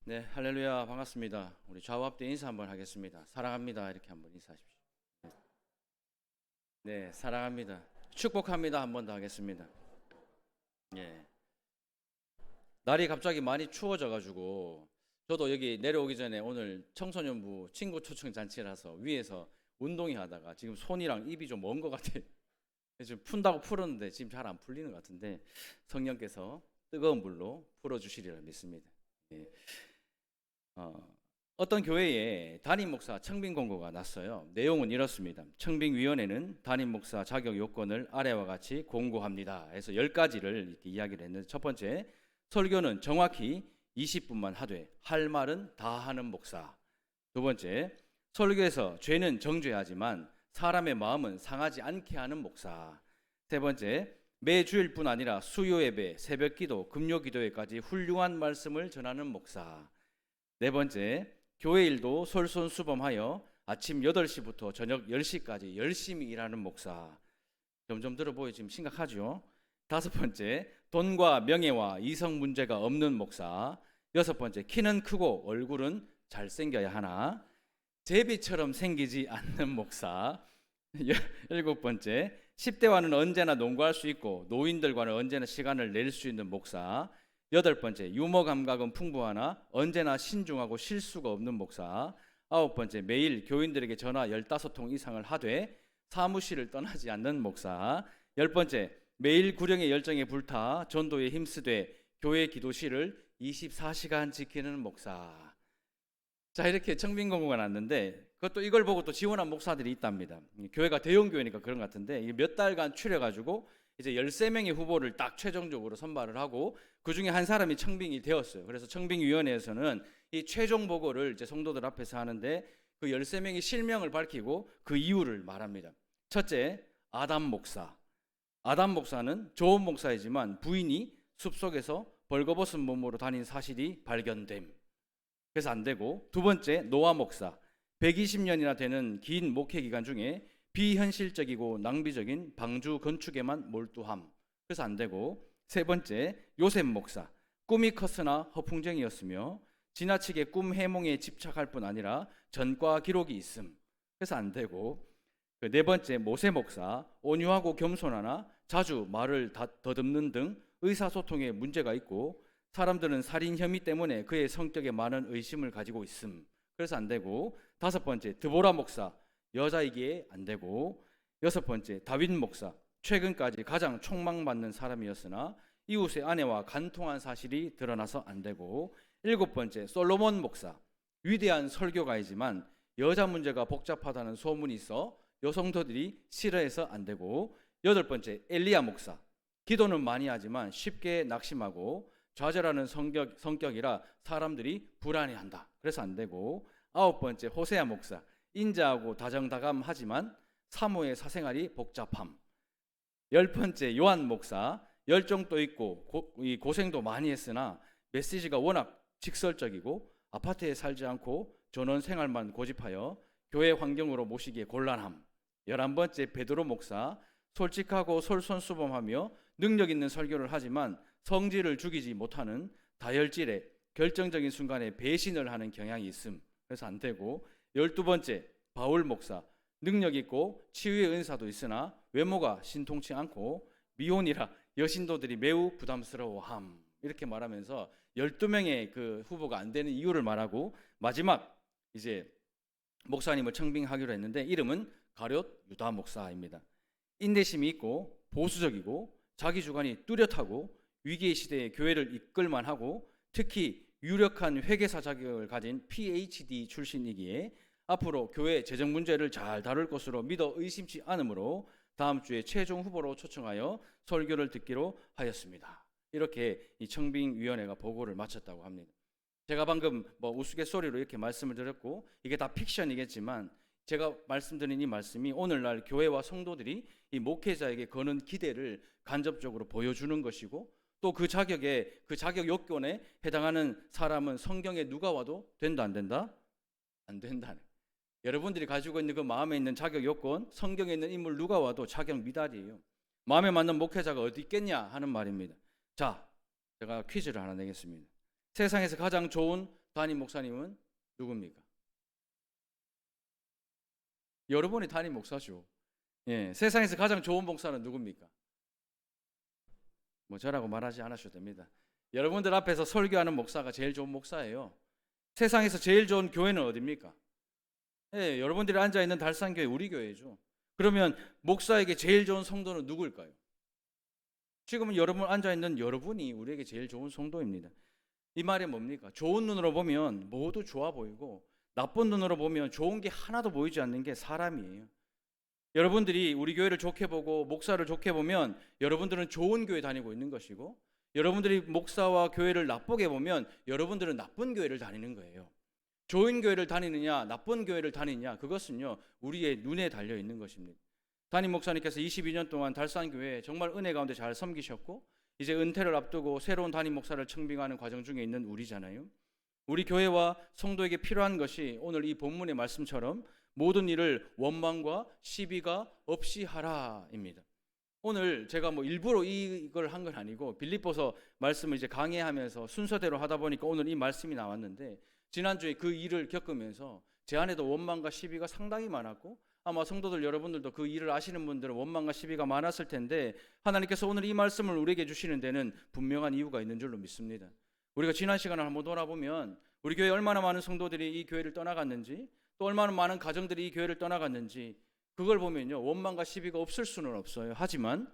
네, 할렐루야, 반갑습니다. 우리 좌우 앞뒤 인사 한번 하겠습니다. 사랑합니다. 이렇게 한번 인사하십시오. 네, 사랑합니다. 축복합니다. 한번 더 하겠습니다. 예. 날이 갑자기 많이 추워져가지고 저도 여기 내려오기 전에 오늘 청소년부 친구 초청 잔치라서 위에서 운동이 하다가 지금 손이랑 입이 좀 먼 것 같아요. 지금 푼다고 풀었는데 지금 잘 안 풀리는 것 같은데 성령께서 뜨거운 물로 풀어주시리라 믿습니다. 예. 어떤 교회에 담임 목사 청빙 공고가 났어요. 내용은 이렇습니다. 청빙위원회는 담임 목사 자격 요건을 아래와 같이 공고합니다. 해서 10가지를 이렇게 이야기를 했는데, 첫 번째, 설교는 정확히 20분만 하되 할 말은 다 하는 목사. 두 번째, 설교에서 죄는 정죄하지만 사람의 마음은 상하지 않게 하는 목사. 세 번째, 매 주일뿐 아니라 수요 예배, 새벽 기도, 금요 기도회까지 훌륭한 말씀을 전하는 목사. 네 번째, 교회 일도 솔선수범하여 아침 8시부터 저녁 10시까지 열심히 일하는 목사. 점점 들어보여 지금 심각하죠. 다섯 번째, 돈과 명예와 이성 문제가 없는 목사. 여섯 번째, 키는 크고 얼굴은 잘생겨야 하나 제비처럼 생기지 않는 목사. 일곱 번째, 10대와는 언제나 농구할 수 있고 노인들과는 언제나 시간을 낼 수 있는 목사. 여덟 번째, 유머 감각은 풍부하나 언제나 신중하고 실수가 없는 목사. 아홉 번째, 매일 교인들에게 전화 15통 이상을 하되 사무실을 떠나지 않는 목사. 열 번째, 매일 구령의 열정에 불타 전도에 힘쓰되 교회 기도실을 24시간 지키는 목사. 자, 이렇게 청빙 공고가 났는데 그것도 이걸 보고 또 지원한 목사들이 있답니다. 교회가 대형 교회니까 그런 것 같은데 몇 달간 추려가지고 이제 13명의 후보를 딱 최종적으로 선발을 하고 그 중에 한 사람이 청빙이 되었어요. 그래서 청빙위원회에서는 이 최종 보고를 이제 성도들 앞에서 하는데 그 13명의 실명을 밝히고 그 이유를 말합니다. 첫째, 아담 목사. 아담 목사는 좋은 목사이지만 부인이 숲속에서 벌거벗은 몸으로 다닌 사실이 발견됨. 그래서 안 되고, 두 번째, 노아 목사. 120년이나 되는 긴 목회 기간 중에 비현실적이고 낭비적인 방주 건축에만 몰두함. 그래서 안 되고, 세 번째, 요셉 목사. 꿈이 컸으나 허풍쟁이였으며 지나치게 꿈 해몽에 집착할 뿐 아니라 전과 기록이 있음. 그래서 안 되고, 네 번째, 모세 목사. 온유하고 겸손하나 자주 말을 더듬는 등 의사소통에 문제가 있고 사람들은 살인 혐의 때문에 그의 성격에 많은 의심을 가지고 있음. 그래서 안 되고, 다섯 번째, 드보라 목사. 여자이기에 안 되고, 여섯 번째, 다윗 목사. 최근까지 가장 촉망받는 사람이었으나 이웃의 아내와 간통한 사실이 드러나서 안 되고, 일곱 번째, 솔로몬 목사. 위대한 설교가이지만 여자 문제가 복잡하다는 소문이 있어 여성도들이 싫어해서 안 되고, 여덟 번째, 엘리야 목사. 기도는 많이 하지만 쉽게 낙심하고 좌절하는 성격이라 사람들이 불안해한다. 그래서 안 되고, 아홉 번째, 호세아 목사. 인자하고 다정다감하지만 사모의 사생활이 복잡함. 열 번째, 요한 목사. 열정도 있고 고생도 많이 했으나 메시지가 워낙 직설적이고 아파트에 살지 않고 전원 생활만 고집하여 교회 환경으로 모시기에 곤란함. 11번째, 베드로 목사. 솔직하고 솔선수범하며 능력 있는 설교를 하지만 성질을 죽이지 못하는 다혈질에 결정적인 순간에 배신을 하는 경향이 있음. 그래서 안 되고, 12번째, 바울 목사. 능력 있고 치유의 은사도 있으나 외모가 신통치 않고 미혼이라 여신도들이 매우 부담스러워함. 이렇게 말하면서 12명의 그 후보가 안 되는 이유를 말하고, 마지막 이제 목사님을 청빙하기로 했는데 이름은 가룟 유다 목사입니다. 인내심이 있고 보수적이고 자기 주관이 뚜렷하고 위기의 시대에 교회를 이끌만 하고 특히 유력한 회계사 자격을 가진 PhD 출신이기에 앞으로 교회 재정 문제를 잘 다룰 것으로 믿어 의심치 않으므로 다음 주에 최종 후보로 초청하여 설교를 듣기로 하였습니다. 이렇게 이 청빙위원회가 보고를 마쳤다고 합니다. 제가 방금 우스갯소리로 이렇게 말씀을 드렸고 이게 다 픽션이겠지만 제가 말씀드린 이 말씀이 오늘날 교회와 성도들이 이 목회자에게 거는 기대를 간접적으로 보여주는 것이고, 또 그 자격 요건에 해당하는 사람은 성경에 누가 와도 된다 안 된다? 안 된다네. 여러분들이 가지고 있는 그 마음에 있는 자격 요건, 성경에 있는 인물 누가 와도 자격 미달이에요. 마음에 맞는 목회자가 어디 있겠냐 하는 말입니다. 자, 제가 퀴즈를 하나 내겠습니다. 세상에서 가장 좋은 담임 목사님은 누굽니까? 여러분이 담임 목사죠. 예, 세상에서 가장 좋은 목사는 누굽니까? 뭐 저라고 말하지 않으셔도 됩니다. 여러분들 앞에서 설교하는 목사가 제일 좋은 목사예요. 세상에서 제일 좋은 교회는 어디입니까? 예, 여러분들이 앉아있는 달산교회 우리 교회죠. 그러면 목사에게 제일 좋은 성도는 누구일까요? 지금은 여러분 앉아있는 여러분이 우리에게 제일 좋은 성도입니다. 이 말이 뭡니까? 좋은 눈으로 보면 모두 좋아 보이고 나쁜 눈으로 보면 좋은 게 하나도 보이지 않는 게 사람이에요. 여러분들이 우리 교회를 좋게 보고 목사를 좋게 보면 여러분들은 좋은 교회 다니고 있는 것이고, 여러분들이 목사와 교회를 나쁘게 보면 여러분들은 나쁜 교회를 다니는 거예요. 좋은 교회를 다니느냐 나쁜 교회를 다니느냐, 그것은요 우리의 눈에 달려 있는 것입니다. 담임 목사님께서 22년 동안 달산교회 정말 은혜 가운데 잘 섬기셨고, 이제 은퇴를 앞두고 새로운 담임 목사를 청빙하는 과정 중에 있는 우리잖아요. 우리 교회와 성도에게 필요한 것이 오늘 이 본문의 말씀처럼 모든 일을 원망과 시비가 없이 하라입니다. 오늘 제가 뭐 일부러 이걸 한 건 아니고 빌립보서 말씀을 이제 강해하면서 순서대로 하다 보니까 오늘 이 말씀이 나왔는데, 지난주에 그 일을 겪으면서 제 안에도 원망과 시비가 상당히 많았고, 아마 성도들 여러분들도 그 일을 아시는 분들은 원망과 시비가 많았을 텐데, 하나님께서 오늘 이 말씀을 우리에게 주시는 데는 분명한 이유가 있는 줄로 믿습니다. 우리가 지난 시간을 한번 돌아보면 우리 교회 얼마나 많은 성도들이 이 교회를 떠나갔는지, 또 얼마나 많은 가정들이 이 교회를 떠나갔는지, 그걸 보면요 원망과 시비가 없을 수는 없어요. 하지만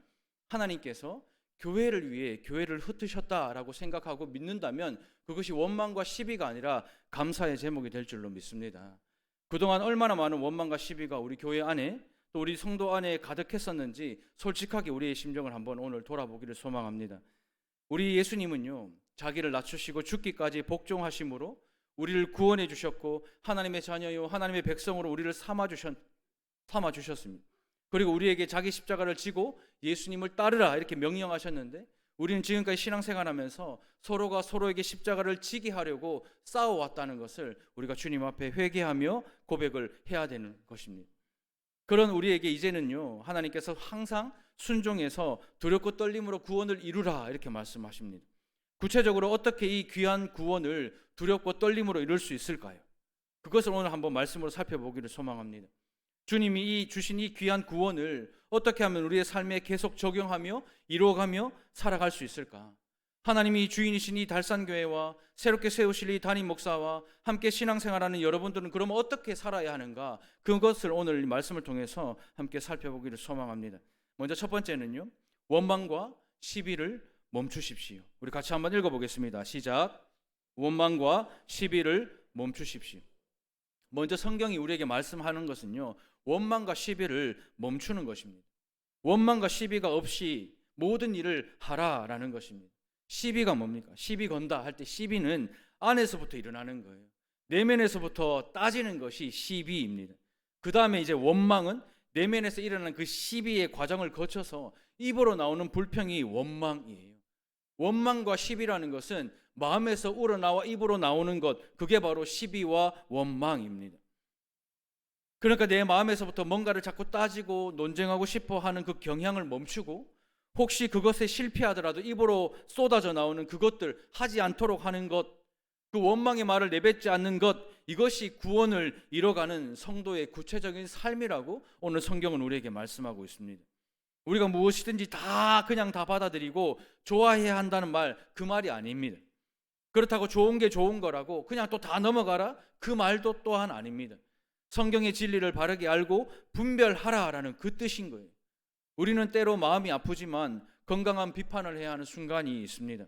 하나님께서 교회를 위해 교회를 흩으셨다라고 생각하고 믿는다면 그것이 원망과 시비가 아니라 감사의 제목이 될 줄로 믿습니다. 그동안 얼마나 많은 원망과 시비가 우리 교회 안에 또 우리 성도 안에 가득했었는지 솔직하게 우리의 심정을 한번 오늘 돌아보기를 소망합니다. 우리 예수님은요 자기를 낮추시고 죽기까지 복종하심으로 우리를 구원해 주셨고, 하나님의 자녀요 하나님의 백성으로 우리를 삼아 주셨습니다. 그리고 우리에게 자기 십자가를 지고 예수님을 따르라 이렇게 명령하셨는데, 우리는 지금까지 신앙생활하면서 서로가 서로에게 십자가를 지게 하려고 싸워왔다는 것을 우리가 주님 앞에 회개하며 고백을 해야 되는 것입니다. 그런 우리에게 이제는요 하나님께서 항상 순종해서 두렵고 떨림으로 구원을 이루라 이렇게 말씀하십니다. 구체적으로 어떻게 이 귀한 구원을 두렵고 떨림으로 이룰 수 있을까요? 그것을 오늘 한번 말씀으로 살펴보기를 소망합니다. 주님이 주신 이 귀한 구원을 어떻게 하면 우리의 삶에 계속 적용하며 이루어가며 살아갈 수 있을까? 하나님이 주인이신 이 달산교회와 새롭게 세우실 이 담임 목사와 함께 신앙생활하는 여러분들은 그럼 어떻게 살아야 하는가? 그것을 오늘 이 말씀을 통해서 함께 살펴보기를 소망합니다. 먼저 첫 번째는요, 원망과 시비를 멈추십시오. 우리 같이 한번 읽어보겠습니다. 시작. 원망과 시비를 멈추십시오. 먼저 성경이 우리에게 말씀하는 것은요 원망과 시비를 멈추는 것입니다. 원망과 시비가 없이 모든 일을 하라라는 것입니다. 시비가 뭡니까? 시비 건다 할 때 시비는 안에서부터 일어나는 거예요. 내면에서부터 따지는 것이 시비입니다. 그 다음에 이제 원망은 내면에서 일어나는 그 시비의 과정을 거쳐서 입으로 나오는 불평이 원망이에요. 원망과 시비라는 것은 마음에서 우러나와 입으로 나오는 것, 그게 바로 시비와 원망입니다. 그러니까 내 마음에서부터 뭔가를 자꾸 따지고 논쟁하고 싶어 하는 그 경향을 멈추고, 혹시 그것에 실패하더라도 입으로 쏟아져 나오는 그것들 하지 않도록 하는 것, 그 원망의 말을 내뱉지 않는 것, 이것이 구원을 이뤄가는 성도의 구체적인 삶이라고 오늘 성경은 우리에게 말씀하고 있습니다. 우리가 무엇이든지 다 그냥 다 받아들이고 좋아해야 한다는 말, 그 말이 아닙니다. 그렇다고 좋은 게 좋은 거라고 그냥 또 다 넘어가라, 그 말도 또한 아닙니다. 성경의 진리를 바르게 알고 분별하라라는 그 뜻인 거예요. 우리는 때로 마음이 아프지만 건강한 비판을 해야 하는 순간이 있습니다.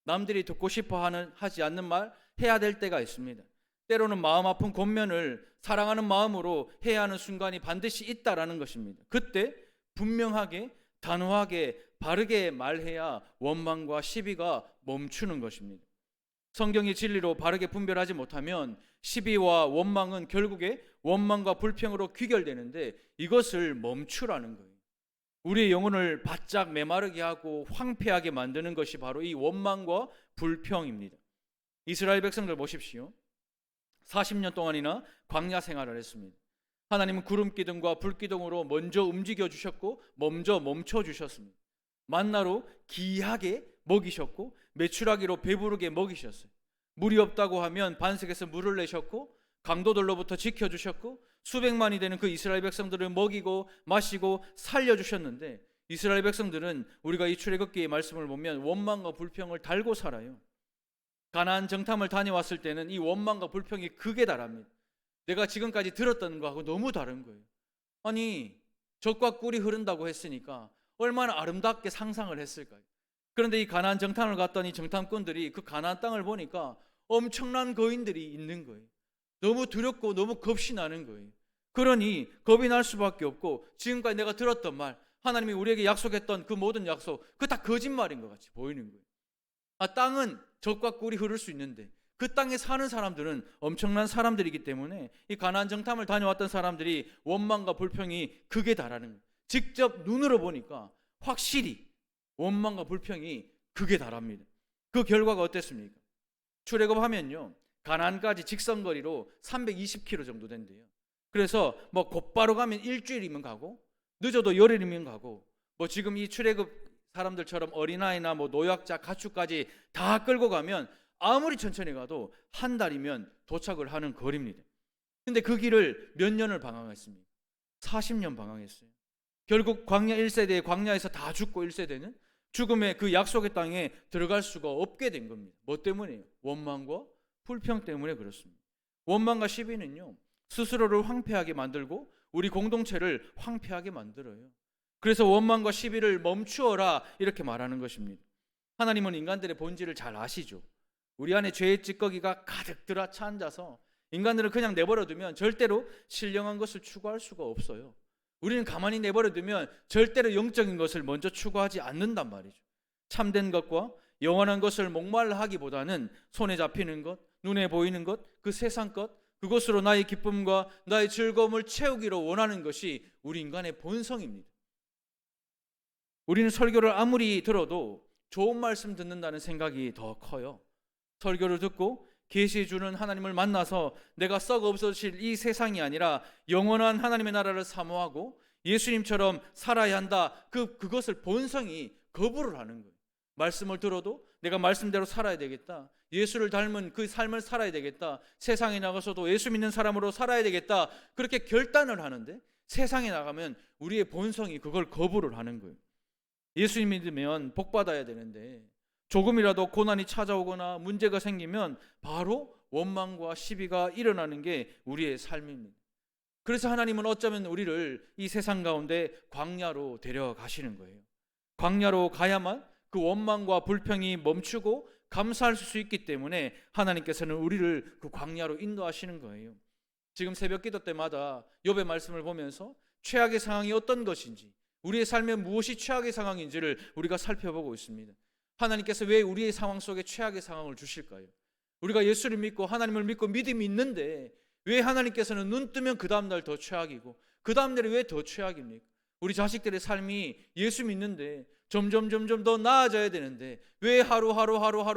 남들이 듣고 싶어 하지 않는 말 해야 될 때가 있습니다. 때로는 마음 아픈 권면을 사랑하는 마음으로 해야 하는 순간이 반드시 있다라는 것입니다. 그때 분명하게 단호하게 바르게 말해야 원망과 시비가 멈추는 것입니다. 성경의 진리로 바르게 분별하지 못하면 시비와 원망은 결국에 원망과 불평으로 귀결되는데, 이것을 멈추라는 거예요. 우리의 영혼을 바짝 메마르게 하고 황폐하게 만드는 것이 바로 이 원망과 불평입니다. 이스라엘 백성들 보십시오. 40년 동안이나 광야 생활을 했습니다. 하나님은 구름 기둥과 불 기둥으로 먼저 움직여 주셨고 먼저 멈춰 주셨습니다. 만나로 귀하게 먹이셨고 메추라기로 배부르게 먹이셨어요. 물이 없다고 하면 반석에서 물을 내셨고 강도들로부터 지켜주셨고 수백만이 되는 그 이스라엘 백성들을 먹이고 마시고 살려주셨는데 이스라엘 백성들은 우리가 이 출애굽기의 말씀을 보면 원망과 불평을 달고 살아요. 가나안 정탐을 다녀왔을 때는 이 원망과 불평이 극에 달합니다. 내가 지금까지 들었던 거하고 너무 다른 거예요. 아니, 젖과 꿀이 흐른다고 했으니까 얼마나 아름답게 상상을 했을까요? 그런데 이 가나안 정탐을 갔더니 정탐꾼들이 그 가나안 땅을 보니까 엄청난 거인들이 있는 거예요. 너무 두렵고 너무 겁이 나는 거예요. 그러니 겁이 날 수밖에 없고 지금까지 내가 들었던 말, 하나님이 우리에게 약속했던 그 모든 약속, 그 다 거짓말인 것 같이 보이는 거예요. 땅은 젖과 꿀이 흐를 수 있는데 그 땅에 사는 사람들은 엄청난 사람들이기 때문에 이 가나안 정탐을 다녀왔던 사람들이 원망과 불평이 극에 달하는 거예요. 직접 눈으로 보니까 확실히 원망과 불평이 극에 달합니다. 그 결과가 어땠습니까? 출애굽하면요, 가나안까지 직선거리로 320km 정도 된대요. 그래서 뭐 곧바로 가면 일주일이면 가고 늦어도 열흘이면 가고 뭐 지금 이 출애굽 사람들처럼 어린아이나 뭐 노약자, 가축까지 다 끌고 가면 아무리 천천히 가도 한 달이면 도착을 하는 거리입니다. 근데 그 길을 몇 년을 방황했습니까? 40년 방황했어요. 결국 광야 1세대의 광야에서 다 죽고 1세대는 죽음의 그 약속의 땅에 들어갈 수가 없게 된 겁니다. 뭐 때문이에요? 원망과 불평 때문에 그렇습니다. 원망과 시비는요, 스스로를 황폐하게 만들고 우리 공동체를 황폐하게 만들어요. 그래서 원망과 시비를 멈추어라 이렇게 말하는 것입니다. 하나님은 인간들의 본질을 잘 아시죠. 우리 안에 죄의 찌꺼기가 가득 들어차 앉아서 인간들은 그냥 내버려두면 절대로 신령한 것을 추구할 수가 없어요. 우리는 가만히 내버려두면 절대로 영적인 것을 먼저 추구하지 않는단 말이죠. 참된 것과 영원한 것을 목말라 하기보다는 손에 잡히는 것, 눈에 보이는 것, 그 세상 것, 그것으로 나의 기쁨과 나의 즐거움을 채우기로 원하는 것이 우리 인간의 본성입니다. 우리는 설교를 아무리 들어도 좋은 말씀 듣는다는 생각이 더 커요. 설교를 듣고 계시해 주는 하나님을 만나서 내가 썩어 없어질 이 세상이 아니라 영원한 하나님의 나라를 사모하고 예수님처럼 살아야 한다. 그것을 본성이 거부를 하는 거예요. 말씀을 들어도 내가 말씀대로 살아야 되겠다. 예수를 닮은 그 삶을 살아야 되겠다. 세상에 나가서도 예수 믿는 사람으로 살아야 되겠다. 그렇게 결단을 하는데 세상에 나가면 우리의 본성이 그걸 거부를 하는 거예요. 예수님 믿으면 복 받아야 되는데 조금이라도 고난이 찾아오거나 문제가 생기면 바로 원망과 시비가 일어나는 게 우리의 삶입니다. 그래서 하나님은 어쩌면 우리를 이 세상 가운데 광야로 데려가시는 거예요. 광야로 가야만 그 원망과 불평이 멈추고 감사할 수 있기 때문에 하나님께서는 우리를 그 광야로 인도하시는 거예요. 지금 새벽 기도 때마다 욥의 말씀을 보면서 최악의 상황이 어떤 것인지, 우리의 삶에 무엇이 최악의 상황인지를 우리가 살펴보고 있습니다. 하나님께서 왜 우리의 상황 속에 최악의 상황을 주실까요? 우리가 예수를 믿고 하나님을 믿고 믿음이 있는데 왜 하나님께서는 눈 뜨면 그 다음날 더 최악이고 그 다음날이 왜 더 최악입니까? 우리 자식들의 삶이 예수 믿는데 점점 더 나아져야 되는데 왜 하루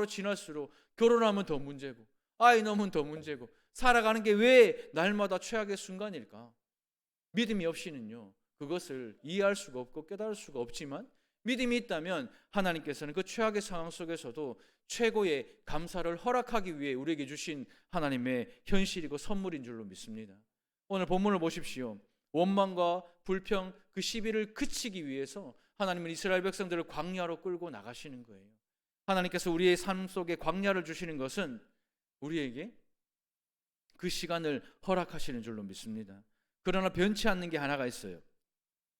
지날수록 결혼하면 더 문제고 아이 낳으면 더 문제고 살아가는 게 왜 날마다 최악의 순간일까? 믿음이 없이는요, 그것을 이해할 수가 없고 깨달을 수가 없지만 믿음이 있다면 하나님께서는 그 최악의 상황 속에서도 최고의 감사를 허락하기 위해 우리에게 주신 하나님의 현실이고 선물인 줄로 믿습니다. 오늘 본문을 보십시오. 원망과 불평, 그 시비를 그치기 위해서 하나님은 이스라엘 백성들을 광야로 끌고 나가시는 거예요. 하나님께서 우리의 삶 속에 광야를 주시는 것은 우리에게 그 시간을 허락하시는 줄로 믿습니다. 그러나 변치 않는 게 하나가 있어요.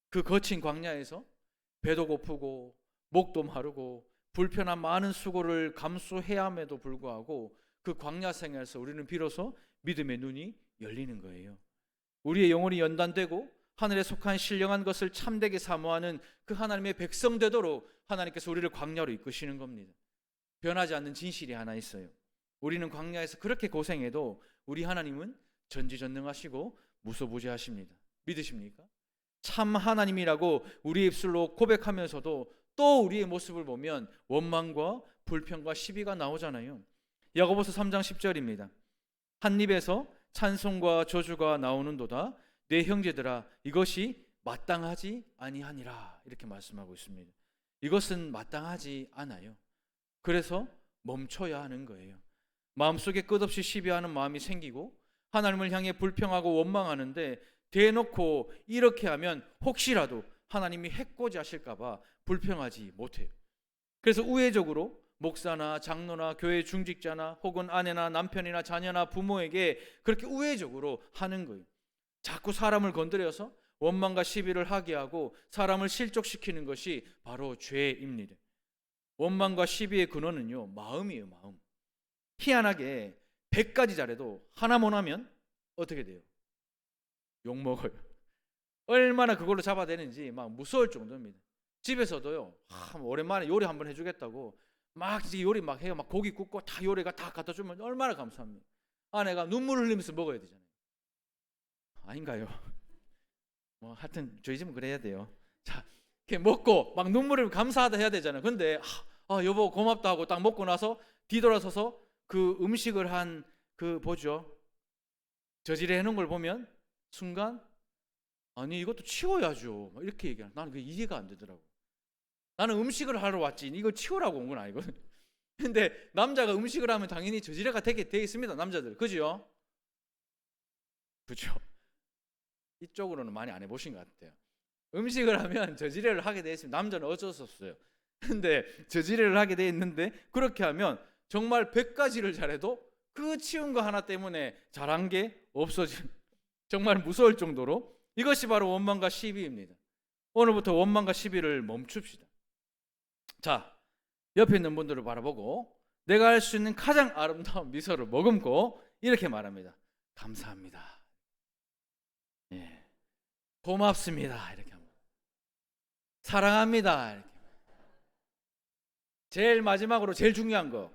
그 거친 광야에서 배도 고프고 목도 마르고 불편한 많은 수고를 감수해야 함에도 불구하고 그 광야 생활에서 우리는 비로소 믿음의 눈이 열리는 거예요. 우리의 영혼이 연단되고 하늘에 속한 신령한 것을 참되게 사모하는 그 하나님의 백성 되도록 하나님께서 우리를 광야로 이끄시는 겁니다. 변하지 않는 진실이 하나 있어요. 우리는 광야에서 그렇게 고생해도 우리 하나님은 전지전능하시고 무소부재하십니다. 믿으십니까? 참 하나님이라고 우리 입술로 고백하면서도 또 우리의 모습을 보면 원망과 불평과 시비가 나오잖아요. 야고보서 3장 10절입니다. 한 입에서 찬송과 저주가 나오는도다. 내 형제들아, 이것이 마땅하지 아니하니라. 이렇게 말씀하고 있습니다. 이것은 마땅하지 않아요. 그래서 멈춰야 하는 거예요. 마음속에 끝없이 시비하는 마음이 생기고 하나님을 향해 불평하고 원망하는데 대놓고 이렇게 하면 혹시라도 하나님이 해코지하실까 봐 불평하지 못해요. 그래서 우회적으로 목사나 장로나 교회 중직자나 혹은 아내나 남편이나 자녀나 부모에게 그렇게 우회적으로 하는 거예요. 자꾸 사람을 건드려서 원망과 시비를 하게 하고 사람을 실족시키는 것이 바로 죄입니다. 원망과 시비의 근원은요, 마음이에요. 마음. 희한하게 100가지 잘해도 하나 못하면 어떻게 돼요? 욕먹어요. 얼마나 그걸로 잡아대는지 막 무서울 정도입니다. 집에서도요, 오랜만에 요리 한번 해주겠다고 막 요리 막 해요. 막 고기 굽고 다 요리가 다 갖다 주면 얼마나 감사합니다. 아내가 눈물 흘리면서 먹어야 되잖아요. 아닌가요? 뭐 하여튼 저희 집은 그래야 돼요. 자, 이렇게 먹고 막 눈물을 감사하다 해야 되잖아요. 근데 여보 고맙다 하고 딱 먹고 나서 뒤돌아서서 그 음식을 한 그 뭐죠? 저지레 해놓은 걸 보면 순간 아니 이것도 치워야죠. 이렇게 얘기하는. 나는 그게 이해가 안 되더라고. 나는 음식을 하러 왔지 이걸 치우라고 온 건 아니거든. 근데 남자가 음식을 하면 당연히 저지레가 되게 돼 있습니다. 남자들 그죠? 그렇죠. 이쪽으로는 많이 안 해보신 것 같아요. 음식을 하면 저지레를 하게 돼 있습니다. 남자는 어쩔 수 없어요. 근데 저지레를 하게 돼 있는데 그렇게 하면 정말 100가지를 잘해도 그 치운 거 하나 때문에 잘한 게 없어진 정말 무서울 정도로 이것이 바로 원망과 시비입니다. 오늘부터 원망과 시비를 멈춥시다. 자, 옆에 있는 분들을 바라보고 내가 할 수 있는 가장 아름다운 미소를 머금고 이렇게 말합니다. 감사합니다. 예, 고맙습니다. 이렇게 합니다. 사랑합니다. 이렇게. 제일 마지막으로 제일 중요한 거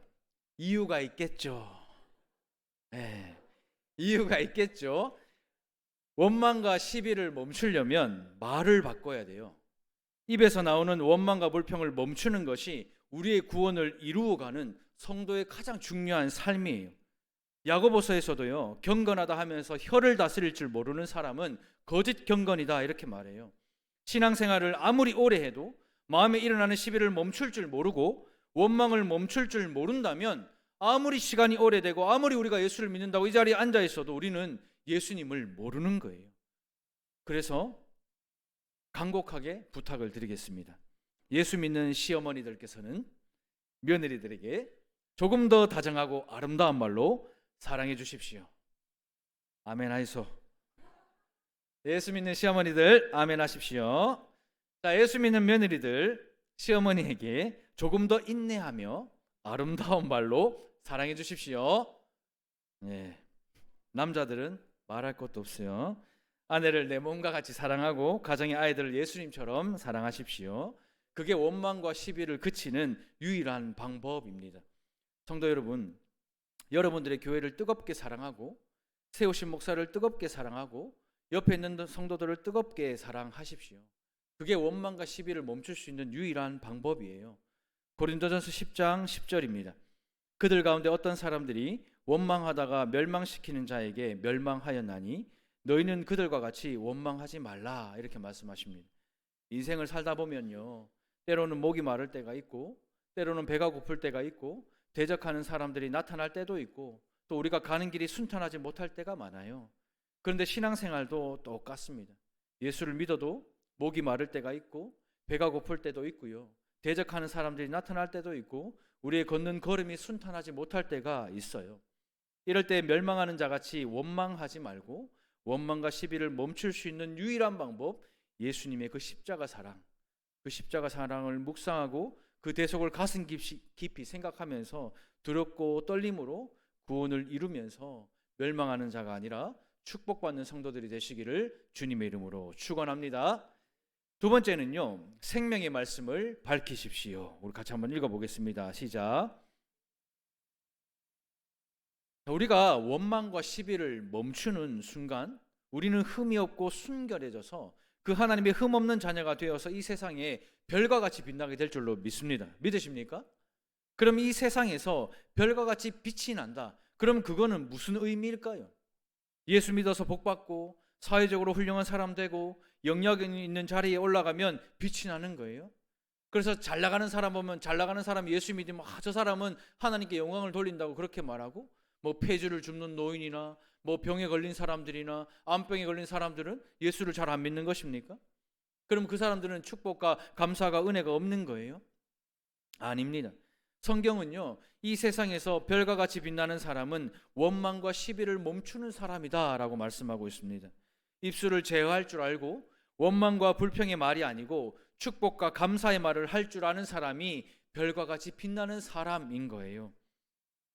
이유가 있겠죠. 예, 이유가 있겠죠. 원망과 시비를 멈추려면 말을 바꿔야 돼요. 입에서 나오는 원망과 불평을 멈추는 것이 우리의 구원을 이루어가는 성도의 가장 중요한 삶이에요. 야고보서에서도요, 경건하다 하면서 혀를 다스릴 줄 모르는 사람은 거짓 경건이다 이렇게 말해요. 신앙생활을 아무리 오래 해도 마음에 일어나는 시비를 멈출 줄 모르고 원망을 멈출 줄 모른다면 아무리 시간이 오래되고 아무리 우리가 예수를 믿는다고 이 자리에 앉아 있어도 우리는 예수님을 모르는 거예요. 그래서 간곡하게 부탁을 드리겠습니다. 예수 믿는 시어머니들께서는 며느리들에게 조금 더 다정하고 아름다운 말로 사랑해 주십시오. 아멘 하이소. 예수 믿는 시어머니들 아멘 하십시오. 자, 예수 믿는 며느리들 시어머니에게 조금 더 인내하며 아름다운 말로 사랑해 주십시오. 네. 남자들은 말할 것도 없어요. 아내를 내 몸과 같이 사랑하고 가정의 아이들을 예수님처럼 사랑하십시오. 그게 원망과 시비를 그치는 유일한 방법입니다. 성도 여러분, 여러분들의 교회를 뜨겁게 사랑하고 세우신 목사를 뜨겁게 사랑하고 옆에 있는 성도들을 뜨겁게 사랑하십시오. 그게 원망과 시비를 멈출 수 있는 유일한 방법이에요. 고린도전서 10장 10절입니다. 그들 가운데 어떤 사람들이 원망하다가 멸망시키는 자에게 멸망하였나니 너희는 그들과 같이 원망하지 말라 이렇게 말씀하십니다. 인생을 살다 보면요, 때로는 목이 마를 때가 있고 때로는 배가 고플 때가 있고 대적하는 사람들이 나타날 때도 있고 또 우리가 가는 길이 순탄하지 못할 때가 많아요. 그런데 신앙생활도 똑같습니다. 예수를 믿어도 목이 마를 때가 있고 배가 고플 때도 있고요, 대적하는 사람들이 나타날 때도 있고 우리의 걷는 걸음이 순탄하지 못할 때가 있어요. 이럴 때 멸망하는 자같이 원망하지 말고 원망과 시비를 멈출 수 있는 유일한 방법, 예수님의 그 십자가 사랑, 그 십자가 사랑을 묵상하고 그 대속을 가슴 깊이 생각하면서 두렵고 떨림으로 구원을 이루면서 멸망하는 자가 아니라 축복받는 성도들이 되시기를 주님의 이름으로 축원합니다. 두 번째는요, 생명의 말씀을 밝히십시오. 우리 같이 한번 읽어보겠습니다. 시작. 우리가 원망과 시비를 멈추는 순간 우리는 흠이 없고 순결해져서 그 하나님의 흠 없는 자녀가 되어서 이 세상에 별과 같이 빛나게 될 줄로 믿습니다. 믿으십니까? 그럼 이 세상에서 별과 같이 빛이 난다. 그럼 그거는 무슨 의미일까요? 예수 믿어서 복받고 사회적으로 훌륭한 사람 되고 영역 있는 자리에 올라가면 빛이 나는 거예요. 그래서 잘 나가는 사람 보면 잘 나가는 사람 예수 믿으면 저 사람은 하나님께 영광을 돌린다고 그렇게 말하고, 뭐 폐주를 줍는 노인이나 뭐 병에 걸린 사람들이나 암병에 걸린 사람들은 예수를 잘 안 믿는 것입니까? 그럼 그 사람들은 축복과 감사가 은혜가 없는 거예요? 아닙니다. 성경은요, 이 세상에서 별과 같이 빛나는 사람은 원망과 시비를 멈추는 사람이다라고 말씀하고 있습니다. 입술을 제어할 줄 알고 원망과 불평의 말이 아니고 축복과 감사의 말을 할 줄 아는 사람이 별과 같이 빛나는 사람인 거예요.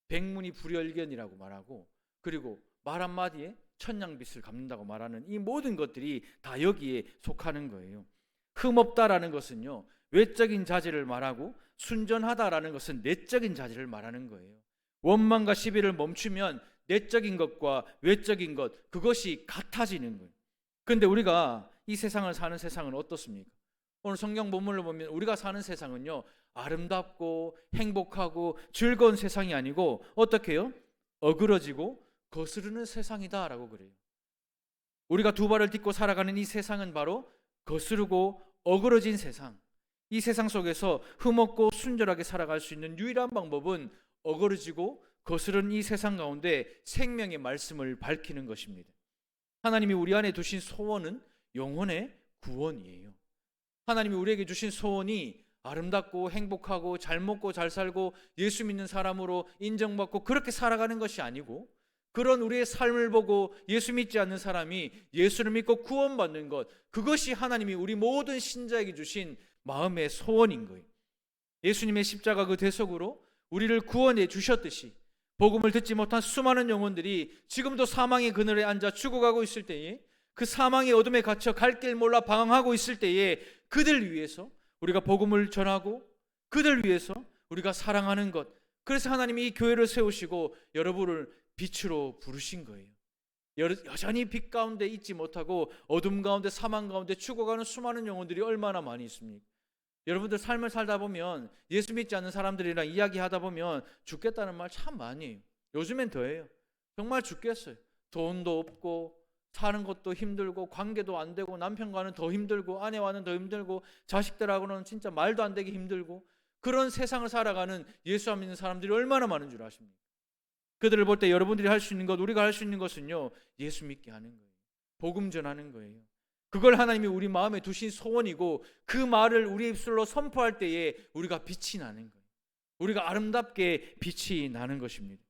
백문이 불여일견이라고 말하고, 그리고 말 한마디에 천냥빚을 갚는다고 말하는 이 모든 것들이 다 여기에 속하는 거예요. 흠없다라는 것은요, 외적인 자질을 말하고 순전하다라는 것은 내적인 자질을 말하는 거예요. 원망과 시비를 멈추면 내적인 것과 외적인 것, 그것이 같아지는 거예요. 그런데 우리가 이 세상을 사는 세상은 어떻습니까? 오늘 성경 본문을 보면 우리가 사는 세상은요, 아름답고 행복하고 즐거운 세상이 아니고 어떻게 해요? 어그러지고 거스르는 세상이다라고 그래요. 우리가 두 발을 딛고 살아가는 이 세상은 바로 거스르고 어그러진 세상. 이 세상 속에서 흠없고 순결하게 살아갈 수 있는 유일한 방법은 어그러지고 거스른 이 세상 가운데 생명의 말씀을 밝히는 것입니다. 하나님이 우리 안에 두신 소원은 영혼의 구원이에요. 하나님이 우리에게 주신 소원이 아름답고 행복하고 잘 먹고 잘 살고 예수 믿는 사람으로 인정받고 그렇게 살아가는 것이 아니고, 그런 우리의 삶을 보고 예수 믿지 않는 사람이 예수를 믿고 구원받는 것, 그것이 하나님이 우리 모든 신자에게 주신 마음의 소원인 거예요. 예수님의 십자가 그 대속으로 우리를 구원해 주셨듯이 복음을 듣지 못한 수많은 영혼들이 지금도 사망의 그늘에 앉아 죽어가고 있을 때에, 그 사망의 어둠에 갇혀 갈 길 몰라 방황하고 있을 때에 그들 위해서 우리가 복음을 전하고 그들 위해서 우리가 사랑하는 것, 그래서 하나님이 이 교회를 세우시고 여러분을 빛으로 부르신 거예요. 여전히 빛 가운데 있지 못하고 어둠 가운데 사망 가운데 죽어가는 수많은 영혼들이 얼마나 많이 있습니까? 여러분들 삶을 살다 보면 예수 믿지 않는 사람들이랑 이야기하다 보면 죽겠다는 말 참 많이 해요. 요즘엔 더해요. 정말 죽겠어요. 돈도 없고 사는 것도 힘들고 관계도 안 되고 남편과는 더 힘들고 아내와는 더 힘들고 자식들하고는 진짜 말도 안 되게 힘들고, 그런 세상을 살아가는 예수 안 믿는 사람들이 얼마나 많은 줄 아십니까? 그들을 볼 때 여러분들이 할 수 있는 것, 우리가 할 수 있는 것은요, 예수 믿게 하는 거예요. 복음 전하는 거예요. 그걸 하나님이 우리 마음에 두신 소원이고, 그 말을 우리 입술로 선포할 때에 우리가 빛이 나는 거예요. 우리가 아름답게 빛이 나는 것입니다.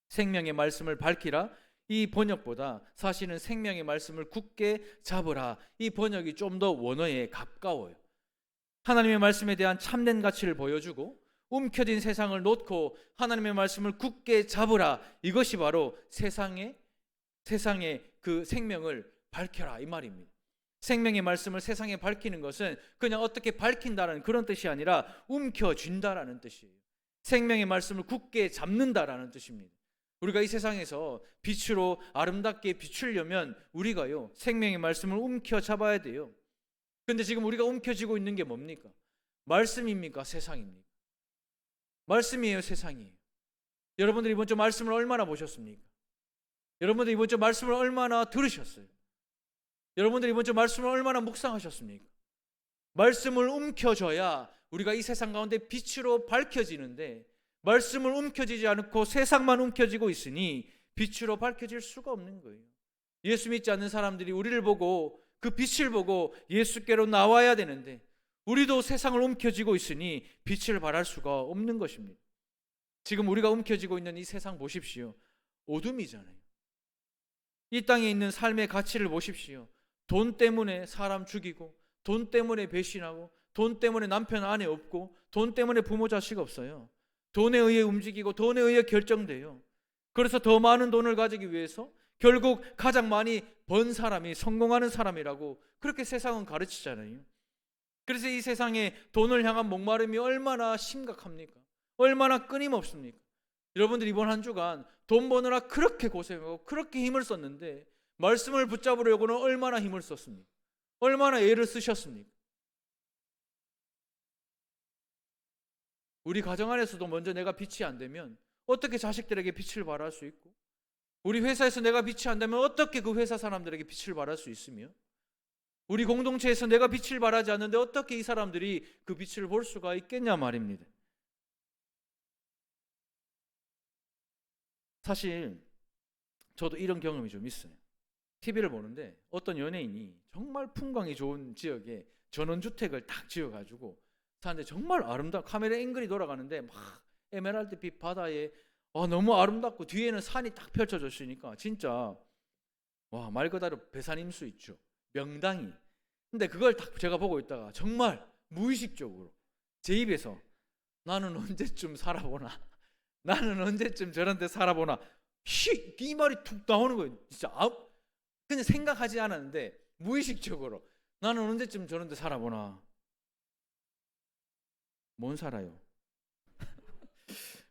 생명의 말씀을 밝히라, 이 번역보다 사실은 생명의 말씀을 굳게 잡으라, 이 번역이 좀 더 원어에 가까워요. 하나님의 말씀에 대한 참된 가치를 보여주고 움켜진 세상을 놓고 하나님의 말씀을 굳게 잡으라, 이것이 바로 세상의 그 생명을 밝혀라 이 말입니다. 생명의 말씀을 세상에 밝히는 것은 그냥 어떻게 밝힌다는 그런 뜻이 아니라 움켜쥔다라는 뜻이에요. 생명의 말씀을 굳게 잡는다라는 뜻입니다. 우리가 이 세상에서 빛으로 아름답게 비추려면 우리가요, 생명의 말씀을 움켜잡아야 돼요. 그런데 지금 우리가 움켜쥐고 있는 게 뭡니까? 말씀입니까? 세상입니까? 말씀이에요, 세상이에요. 여러분들이 이번 주 말씀을 얼마나 보셨습니까? 여러분들이 이번 주 말씀을 얼마나 들으셨어요? 여러분들이 이번 주 말씀을 얼마나 묵상하셨습니까? 말씀을 움켜줘야 우리가 이 세상 가운데 빛으로 밝혀지는데, 말씀을 움켜쥐지 않고 세상만 움켜쥐고 있으니 빛으로 밝혀질 수가 없는 거예요. 예수 믿지 않는 사람들이 우리를 보고 그 빛을 보고 예수께로 나와야 되는데, 우리도 세상을 움켜쥐고 있으니 빛을 발할 수가 없는 것입니다. 지금 우리가 움켜쥐고 있는 이 세상 보십시오. 어둠이잖아요. 이 땅에 있는 삶의 가치를 보십시오. 돈 때문에 사람 죽이고, 돈 때문에 배신하고, 돈 때문에 남편 아내 없고, 돈 때문에 부모 자식 없어요. 돈에 의해 움직이고 돈에 의해 결정돼요. 그래서 더 많은 돈을 가지기 위해서 결국 가장 많이 번 사람이 성공하는 사람이라고 그렇게 세상은 가르치잖아요. 그래서 이 세상에 돈을 향한 목마름이 얼마나 심각합니까? 얼마나 끊임없습니까? 여러분들 이번 한 주간 돈 버느라 그렇게 고생하고 그렇게 힘을 썼는데, 말씀을 붙잡으려고는 얼마나 힘을 썼습니까? 얼마나 애를 쓰셨습니까? 우리 가정 안에서도 먼저 내가 빛이 안 되면 어떻게 자식들에게 빛을 발할 수 있고, 우리 회사에서 내가 빛이 안 되면 어떻게 그 회사 사람들에게 빛을 발할 수 있으며, 우리 공동체에서 내가 빛을 발하지 않는데 어떻게 이 사람들이 그 빛을 볼 수가 있겠냐 말입니다. 사실 저도 이런 경험이 좀 있어요. TV를 보는데 어떤 연예인이 정말 풍광이 좋은 지역에 전원주택을 딱 지어가지고 사는데 정말 아름다워. 카메라 앵글이 돌아가는데 막 에메랄드빛 바다에 너무 아름답고 뒤에는 산이 딱 펼쳐져 있으니까 진짜 말 그대로 배산임수 있죠. 명당이. 근데 그걸 딱 제가 보고 있다가 정말 무의식적으로 제 입에서 나는 언제쯤 살아보나, 나는 언제쯤 저런 데 살아보나, 이 말이 툭 나오는 거예요. 진짜 그냥 생각하지 않았는데 무의식적으로 나는 언제쯤 저런 데 살아보나. 못 살아요.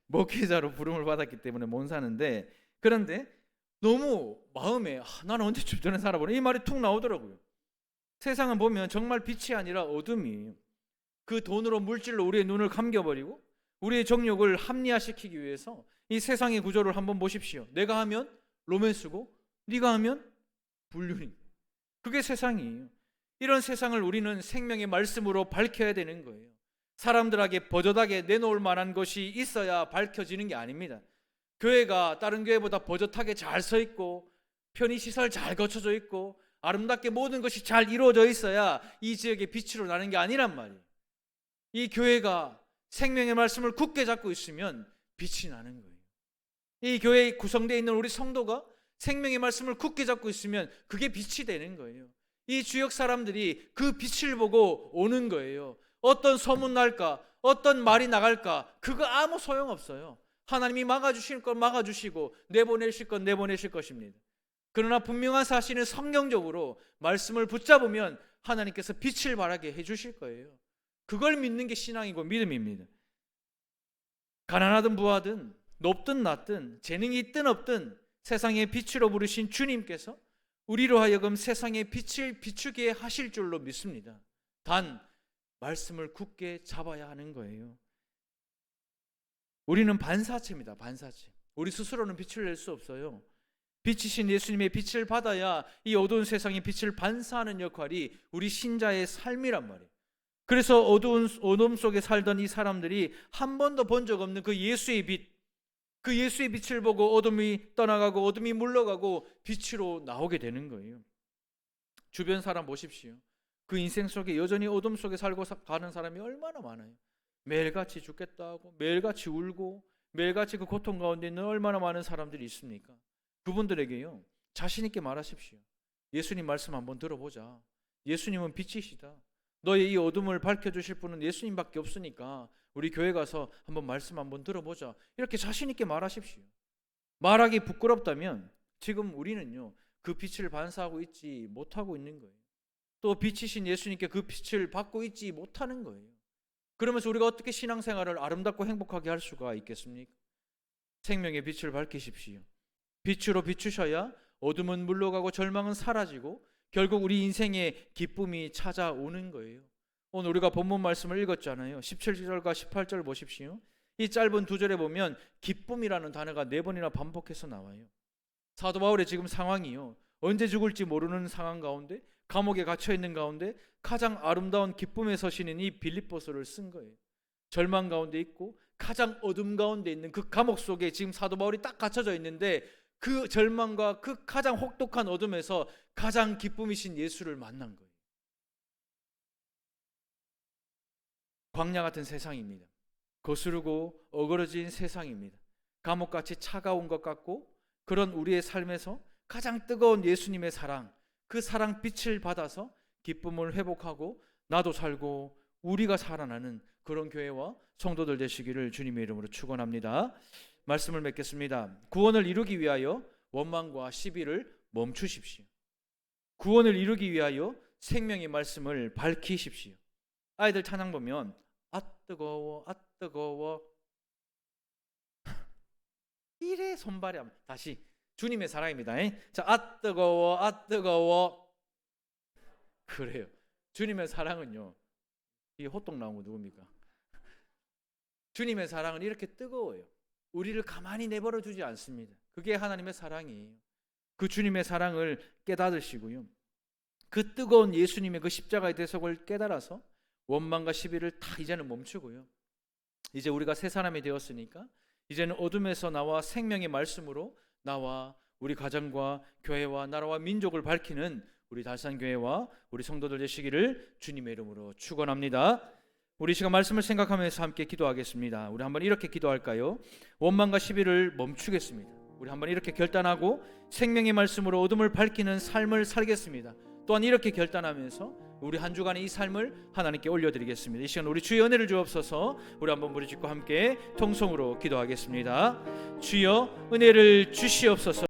목회자로 부름을 받았기 때문에 못 사는데, 그런데 너무 마음에 나는 언제쯤 저런 데 살아보나 이 말이 툭 나오더라고요. 세상은 보면 정말 빛이 아니라 어둠이에요. 그 돈으로 물질로 우리의 눈을 감겨버리고 우리의 정욕을 합리화시키기 위해서 이 세상의 구조를 한번 보십시오. 내가 하면 로맨스고 네가 하면 불륜이. 그게 세상이에요. 이런 세상을 우리는 생명의 말씀으로 밝혀야 되는 거예요. 사람들에게 버젓하게 내놓을 만한 것이 있어야 밝혀지는 게 아닙니다. 교회가 다른 교회보다 버젓하게 잘 서 있고 편의시설 잘 갖춰져 있고 아름답게 모든 것이 잘 이루어져 있어야 이 지역의 빛으로 나는 게 아니란 말이에요. 이 교회가 생명의 말씀을 굳게 잡고 있으면 빛이 나는 거예요. 이 교회에 구성되어 있는 우리 성도가 생명의 말씀을 굳게 잡고 있으면 그게 빛이 되는 거예요. 이 지역 사람들이 그 빛을 보고 오는 거예요. 어떤 소문 날까, 어떤 말이 나갈까, 그거 아무 소용없어요. 하나님이 막아주실 건 막아주시고 내보내실 건 내보내실 것입니다. 그러나 분명한 사실은 성경적으로 말씀을 붙잡으면 하나님께서 빛을 발하게 해주실 거예요. 그걸 믿는 게 신앙이고 믿음입니다. 가난하든 부하든 높든 낮든 재능이 있든 없든 세상의 빛으로 부르신 주님께서 우리로 하여금 세상의 빛을 비추게 하실 줄로 믿습니다. 단 말씀을 굳게 잡아야 하는 거예요. 우리는 반사체입니다. 반사체. 우리 스스로는 빛을 낼 수 없어요. 빛이신 예수님의 빛을 받아야 이 어두운 세상의 빛을 반사하는 역할이 우리 신자의 삶이란 말이에요. 그래서 어둠 속에 살던 이 사람들이 한 번도 본 적 없는 그 예수의 빛, 그 예수의 빛을 보고 어둠이 떠나가고 어둠이 물러가고 빛으로 나오게 되는 거예요. 주변 사람 보십시오. 그 인생 속에 여전히 어둠 속에 살고 가는 사람이 얼마나 많아요. 매일같이 죽겠다 하고 매일같이 울고 매일같이 그 고통 가운데 있는 얼마나 많은 사람들이 있습니까? 그분들에게요, 자신 있게 말하십시오. 예수님 말씀 한번 들어보자. 예수님은 빛이시다. 너의 이 어둠을 밝혀주실 분은 예수님밖에 없으니까 우리 교회 가서 한번 말씀 한번 들어보자. 이렇게 자신 있게 말하십시오. 말하기 부끄럽다면 지금 우리는요, 그 빛을 반사하고 있지 못하고 있는 거예요. 또 빛이신 예수님께 그 빛을 받고 있지 못하는 거예요. 그러면서 우리가 어떻게 신앙생활을 아름답고 행복하게 할 수가 있겠습니까? 생명의 빛을 밝히십시오. 빛으로 비추셔야 어둠은 물러가고 절망은 사라지고 결국 우리 인생에 기쁨이 찾아오는 거예요. 오늘 우리가 본문 말씀을 읽었잖아요. 17절과 18절 보십시오. 이 짧은 두 절에 보면 기쁨이라는 단어가 4번이나 반복해서 나와요. 사도 바울의 지금 상황이요, 언제 죽을지 모르는 상황 가운데 감옥에 갇혀 있는 가운데 가장 아름다운 기쁨에 서시는 이 빌립보서를 쓴 거예요. 절망 가운데 있고 가장 어둠 가운데 있는 그 감옥 속에 지금 사도 바울이 딱 갇혀져 있는데 그 절망과 그 가장 혹독한 어둠에서 가장 기쁨이신 예수를 만난 거예요. 광야 같은 세상입니다. 거스르고 어그러진 세상입니다. 감옥같이 차가운 것 같고 그런 우리의 삶에서 가장 뜨거운 예수님의 사랑, 그 사랑 빛을 받아서 기쁨을 회복하고 나도 살고 우리가 살아나는 그런 교회와 성도들 되시기를 주님의 이름으로 축원합니다. 말씀을 맺겠습니다. 구원을 이루기 위하여 원망과 시비를 멈추십시오. 구원을 이루기 위하여 생명의 말씀을 밝히십시오. 아이들 찬양 보면 아 뜨거워 아 뜨거워 이래 손발이 다시 주님의 사랑입니다. 자, 아 뜨거워 아 뜨거워. 그래요. 주님의 사랑은요, 이 호떡 나온 거 누굽니까? 주님의 사랑은 이렇게 뜨거워요. 우리를 가만히 내버려 두지 않습니다. 그게 하나님의 사랑이에요. 그 주님의 사랑을 깨닫으시고요, 그 뜨거운 예수님의 그 십자가의 대속을 깨달아서 원망과 시비를 다 이제는 멈추고요, 이제 우리가 새 사람이 되었으니까 이제는 어둠에서 나와 생명의 말씀으로 나와 우리 가정과 교회와 나라와 민족을 밝히는 우리 달산교회와 우리 성도들 되시기를 주님의 이름으로 축원합니다. 우리 시간 말씀을 생각하면서 함께 기도하겠습니다. 우리 한번 이렇게 기도할까요? 원망과 시비를 멈추겠습니다. 우리 한번 이렇게 결단하고 생명의 말씀으로 어둠을 밝히는 삶을 살겠습니다. 또한 이렇게 결단하면서 우리 한 주간의 이 삶을 하나님께 올려드리겠습니다. 이 시간 우리 주의 은혜를 주옵소서. 우리 한번 무릎 짓고 함께 통성으로 기도하겠습니다. 주여 은혜를 주시옵소서.